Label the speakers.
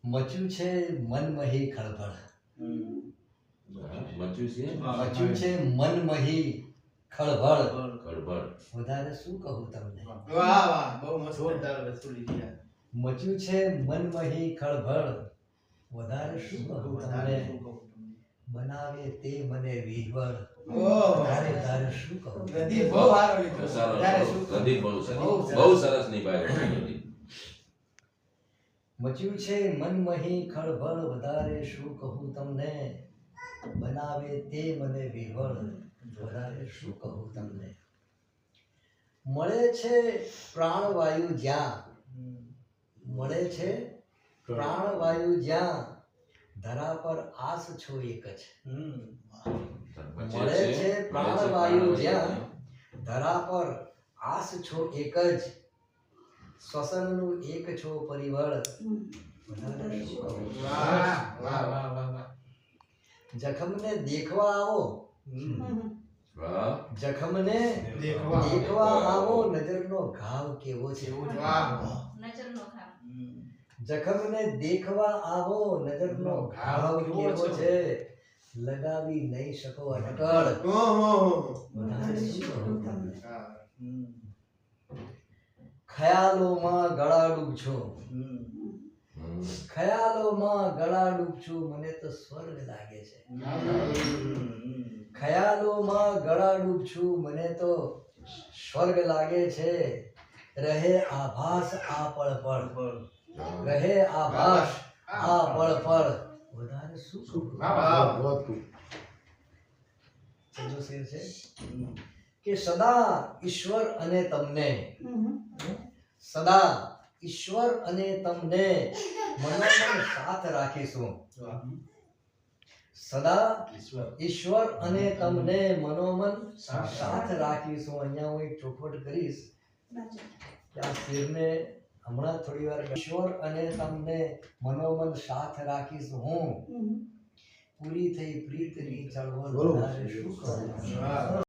Speaker 1: મચ્યું છે મનમહી ખળભળ. મચ્યું છે મનમહી ખળભળ. વધારે શું કહું તમને.
Speaker 2: વાહ વાહ, બહુ મસ્ત જોરદાર વસ્તુ લીધી યાર.
Speaker 1: મચ્યું છે મનમહી ખળભળ. વધારે શું કહું તમને. બનાવે તે મને વિહવળ. વધારે શું કહું.
Speaker 2: પ્રદીપ બહુ સારો લીધો. વધારે શું કહું.
Speaker 3: પ્રદીપ બહુ સરસ નિભાવ્યો.
Speaker 1: મચ્યું છે મનમહી ખળભળ. વધારે શું કહું તમને. બનાવે તે મને વિહવળ. વધારે શું કહું તમને. મળે છે પ્રાણવાયુ જ્યાં. મળે છે પ્રાણવાયુ જ્યાં. ધરા પર આસ છો એક જ. મળે છે પ્રાણવાયુ જ્યાં. ધરા પર આસ છો એક જ. શ્વસનનું એક છો પરિબળ. વધારે શું કહું.
Speaker 2: વાહ વાહ વાહ વાહ.
Speaker 1: જખમને દેખવા આવો. જખમને દેખવા આવો. નજરનો ઘાવ કેવો છે.
Speaker 2: વાહ.
Speaker 4: નજરનો ઘાવ.
Speaker 1: જખમને દેખવા આવો. નજરનો ઘાવ કેવો છે. લગાવી નહીં શકો અટકળ. વધારે શું કહું તમને. ખયાલોમાં ગળાડૂબ છો. ખયાલોમાં ગળાડૂબ છું. મને તો સ્વર્ગ લાગે છે. ખયાલોમાં ગળાડૂબ છું. મને તો સ્વર્ગ લાગે છે. રહે આભાસ આ પળ પળ. રહે આભાસ આ પળ પળ. વધારે શું કહું. છેલ્લો શેર છે કે સદા ઈશ્વર અને તમને. સદા ઈશ્વર અને તમને મનોમન સાથ રાખીશું. સદા ઈશ્વર અને તમને મનોમન સાથ રાખીશું. અહીંયા હું એક ચોખવટ કરીશ કે આ શેરને હમણાં થોડી વાર. ઈશ્વર અને તમને મનોમન સાથ રાખીશું હું. પૂરી થઈ પ્રીતની ચળવળ. વધારે શું કહું.